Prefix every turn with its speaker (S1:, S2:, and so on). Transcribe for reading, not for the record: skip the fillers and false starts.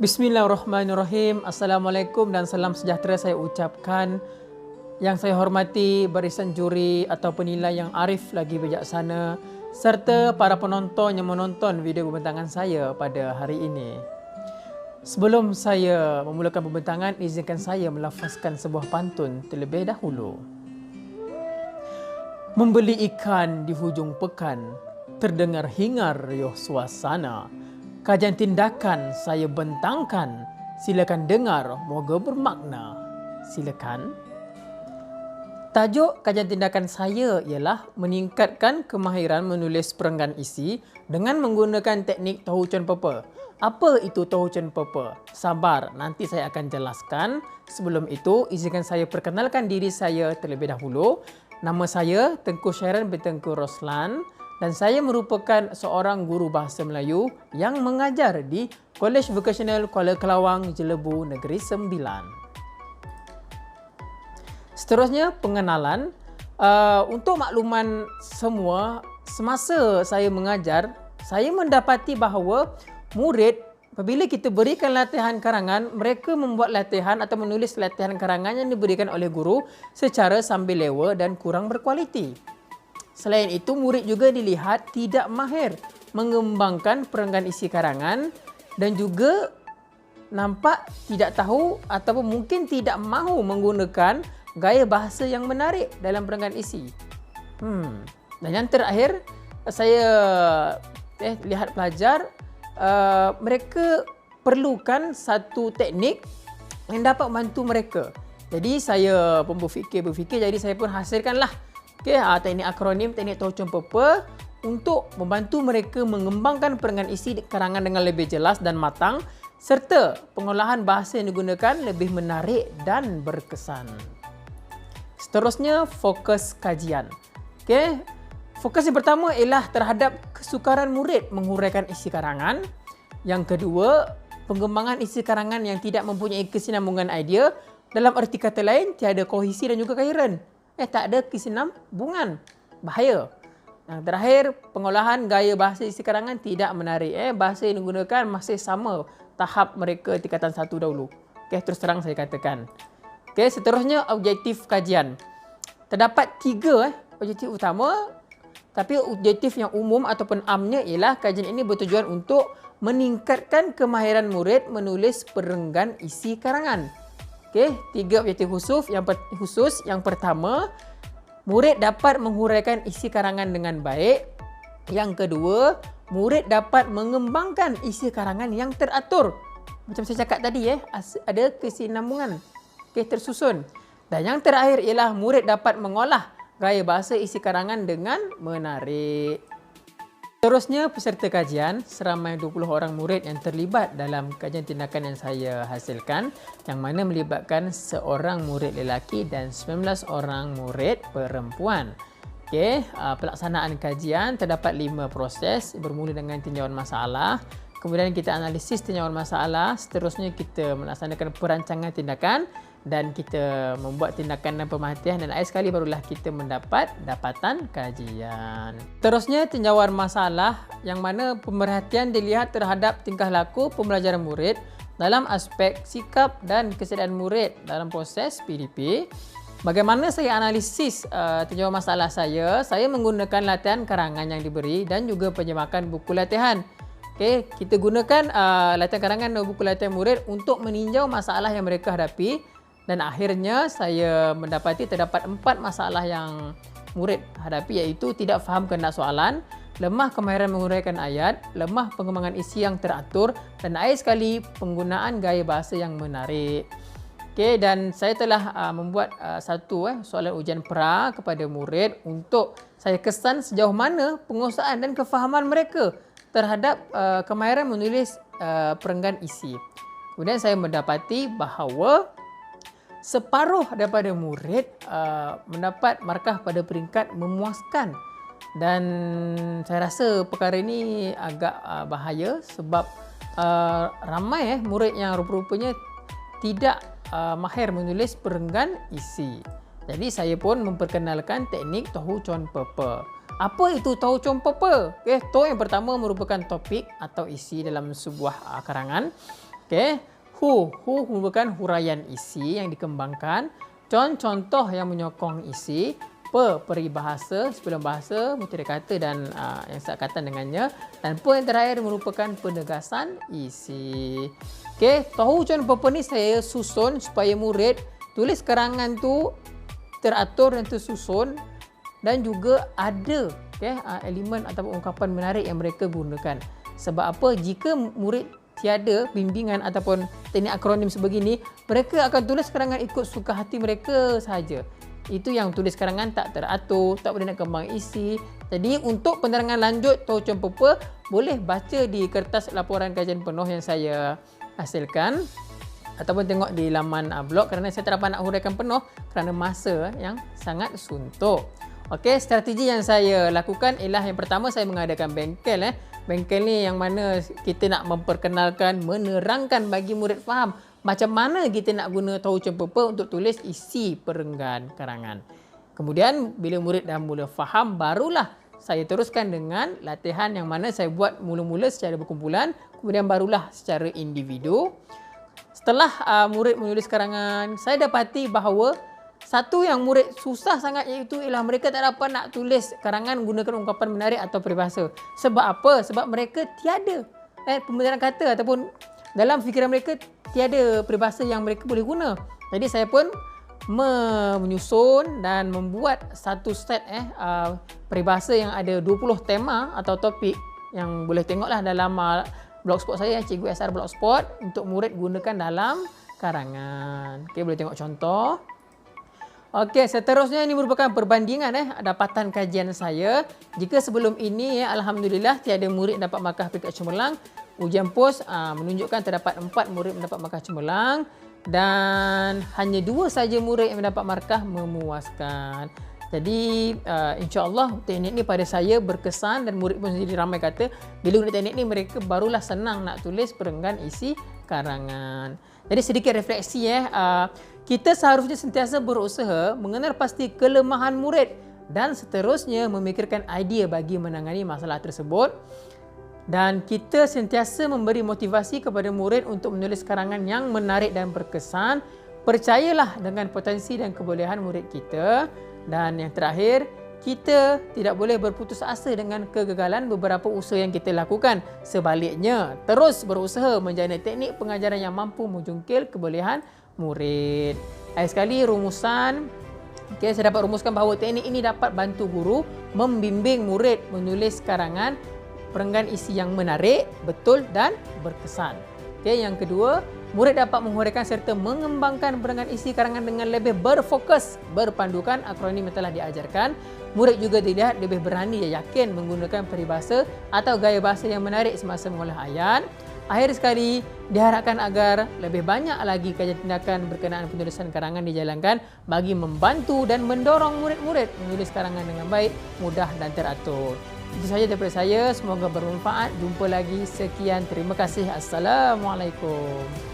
S1: Bismillahirrahmanirrahim. Assalamualaikum dan salam sejahtera saya ucapkan. Yang saya hormati barisan juri atau penilai yang arif lagi bijaksana serta para penonton yang menonton video pembentangan saya pada hari ini. Sebelum saya memulakan pembentangan, izinkan saya melafazkan sebuah pantun terlebih dahulu. Membeli ikan di hujung pekan, terdengar hingar riuh suasana. Kajian tindakan saya bentangkan, silakan dengar, moga bermakna. Silakan. Tajuk kajian tindakan saya ialah meningkatkan kemahiran menulis perenggan isi dengan menggunakan teknik Tahu Con Pepper. Apa itu Tahu Con Pepper? Sabar, nanti saya akan jelaskan. Sebelum itu, izinkan saya perkenalkan diri saya terlebih dahulu. Nama saya Tengku Syairan bin Tengku Roslan dan saya merupakan seorang guru bahasa Melayu yang mengajar di Kolej Vokasional Kuala Kelawang, Jelebu, Negeri Sembilan. Seterusnya, pengenalan. Untuk makluman semua, semasa saya mengajar, saya mendapati bahawa murid, apabila kita berikan latihan karangan, mereka membuat latihan atau menulis latihan karangan yang diberikan oleh guru secara sambil lewa dan kurang berkualiti. Selain itu, murid juga dilihat tidak mahir mengembangkan perenggan isi karangan dan juga nampak tidak tahu ataupun mungkin tidak mahu menggunakan gaya bahasa yang menarik dalam perenggan isi. Dan yang terakhir, saya lihat pelajar, mereka perlukan satu teknik yang dapat membantu mereka. Jadi saya pun berfikir, jadi saya pun hasilkanlah teknik akronim, teknik Tahu Con Pepper untuk membantu mereka mengembangkan perenggan isi karangan dengan lebih jelas dan matang serta pengolahan bahasa yang digunakan lebih menarik dan berkesan. Seterusnya, fokus kajian. Fokus yang pertama ialah terhadap kesukaran murid menghuraikan isi karangan. Yang kedua, pengembangan isi karangan yang tidak mempunyai kesinambungan idea. Dalam erti kata lain, tiada kohesi dan juga coherent. Tak ada kesinambungan. Bahaya. Yang terakhir, pengolahan gaya bahasa isi karangan tidak menarik. Bahasa yang digunakan masih sama tahap mereka tingkatan 1 dahulu. Terus terang saya katakan. Seterusnya, objektif kajian. Terdapat 3 objektif utama. Tapi objektif yang umum ataupun amnya ialah kajian ini bertujuan untuk meningkatkan kemahiran murid menulis perenggan isi karangan. 3 objektif khusus. Yang pertama, murid dapat menghuraikan isi karangan dengan baik. Yang kedua, murid dapat mengembangkan isi karangan yang teratur. Macam saya cakap tadi, ada kesinambungan, tersusun. Dan yang terakhir ialah murid dapat mengolah gaya bahasa isi karangan dengan menarik. Seterusnya, peserta kajian, seramai 20 orang murid yang terlibat dalam kajian tindakan yang saya hasilkan, yang mana melibatkan seorang murid lelaki dan 19 orang murid perempuan. Pelaksanaan kajian terdapat 5 proses, bermula dengan tinjauan masalah, kemudian kita analisis tinjauan masalah, seterusnya kita melaksanakan perancangan tindakan dan kita membuat tindakan dan pemerhatian dan akhir sekali barulah kita mendapat dapatan kajian. Terusnya, tinjauan masalah yang mana pemerhatian dilihat terhadap tingkah laku pembelajaran murid dalam aspek sikap dan kesediaan murid dalam proses PDP. Bagaimana saya analisis tinjauan masalah saya menggunakan latihan karangan yang diberi dan juga penjemakan buku latihan. Kita gunakan latihan karangan dan buku latihan murid untuk meninjau masalah yang mereka hadapi. Dan akhirnya saya mendapati terdapat 4 masalah yang murid hadapi, iaitu tidak faham kehendak soalan, lemah kemahiran menguraikan ayat, lemah pengembangan isi yang teratur dan akhir sekali penggunaan gaya bahasa yang menarik. Dan saya telah membuat satu soalan ujian pra kepada murid untuk saya kesan sejauh mana penguasaan dan kefahaman mereka terhadap kemahiran menulis perenggan isi. Kemudian saya mendapati bahawa separuh daripada murid mendapat markah pada peringkat memuaskan. Dan saya rasa perkara ini agak bahaya sebab ramai murid yang rupa-rupanya tidak mahir menulis perenggan isi. Jadi saya pun memperkenalkan teknik Tahu Con Pepper. Apa itu Tahu Con Pepper? Tahu yang pertama merupakan topik atau isi dalam sebuah karangan. Okey. Who merupakan huraian isi yang dikembangkan. Contoh yang menyokong isi. Peribahasa, sebelum bahasa, mutiara kata dan yang sekatan dengannya. Dan yang terakhir merupakan penegasan isi. Okey, tahu contoh apa ni saya susun supaya murid tulis karangan tu teratur dan tersusun dan juga ada elemen atau ungkapan menarik yang mereka gunakan. Sebab apa? Jika murid tiada bimbingan ataupun teknik akronim sebegini, mereka akan tulis karangan ikut suka hati mereka sahaja. Itu yang tulis karangan tak teratur, tak boleh nak kembang isi. Jadi untuk penerangan lanjut tahu contoh apa, boleh baca di kertas laporan kajian penuh yang saya hasilkan ataupun tengok di laman blog kerana saya tak dapat nak huraikan penuh kerana masa yang sangat suntuk. Okey, strategi yang saya lakukan ialah yang pertama saya mengadakan bengkel. Bengkel ni yang mana kita nak memperkenalkan, menerangkan bagi murid faham macam mana kita nak guna tahu contoh apa untuk tulis isi perenggan karangan. Kemudian bila murid dah mula faham, barulah saya teruskan dengan latihan yang mana saya buat mula-mula secara berkumpulan, kemudian barulah secara individu. Setelah murid menulis karangan, saya dapati bahawa satu yang murid susah sangat iaitu ialah mereka tak dapat nak tulis karangan menggunakan ungkapan menarik atau peribahasa. Sebab apa? Sebab mereka tiada pembenaran kata ataupun dalam fikiran mereka tiada peribahasa yang mereka boleh guna. Jadi saya pun menyusun dan membuat satu set peribahasa yang ada 20 tema atau topik yang boleh tengoklah dalam blogspot saya, Cikgu SR Blogspot, untuk murid gunakan dalam karangan. Okey, boleh tengok contoh. Okey, seterusnya ini merupakan perbandingan dapatan kajian saya. Jika sebelum ini alhamdulillah tiada murid dapat markah peringkat cemerlang, ujian POS menunjukkan terdapat 4 murid mendapat markah cemerlang dan hanya 2 saja murid yang mendapat markah memuaskan. Jadi insya-Allah teknik ni pada saya berkesan dan murid pun sendiri ramai kata bila guna teknik ni mereka barulah senang nak tulis perenggan isi karangan. Jadi sedikit refleksi kita seharusnya sentiasa berusaha mengenal pasti kelemahan murid dan seterusnya memikirkan idea bagi menangani masalah tersebut. Dan kita sentiasa memberi motivasi kepada murid untuk menulis karangan yang menarik dan berkesan. Percayalah dengan potensi dan kebolehan murid kita. Dan yang terakhir, kita tidak boleh berputus asa dengan kegagalan beberapa usaha yang kita lakukan. Sebaliknya, terus berusaha menjana teknik pengajaran yang mampu menjungkil kebolehan murid. Akhir sekali, rumusan. Saya dapat rumuskan bahawa teknik ini dapat bantu guru membimbing murid menulis karangan perenggan isi yang menarik, betul dan berkesan. Yang kedua, murid dapat menghuraikan serta mengembangkan perenggan isi karangan dengan lebih berfokus berpandukan akronim yang telah diajarkan. Murid juga dilihat lebih berani dan yakin menggunakan peribahasa atau gaya bahasa yang menarik semasa mengolah ayat. Akhir sekali, diharapkan agar lebih banyak lagi kajian tindakan berkenaan penulisan karangan dijalankan bagi membantu dan mendorong murid-murid menulis karangan dengan baik, mudah dan teratur. Itu sahaja daripada saya. Semoga bermanfaat. Jumpa lagi. Sekian. Terima kasih. Assalamualaikum.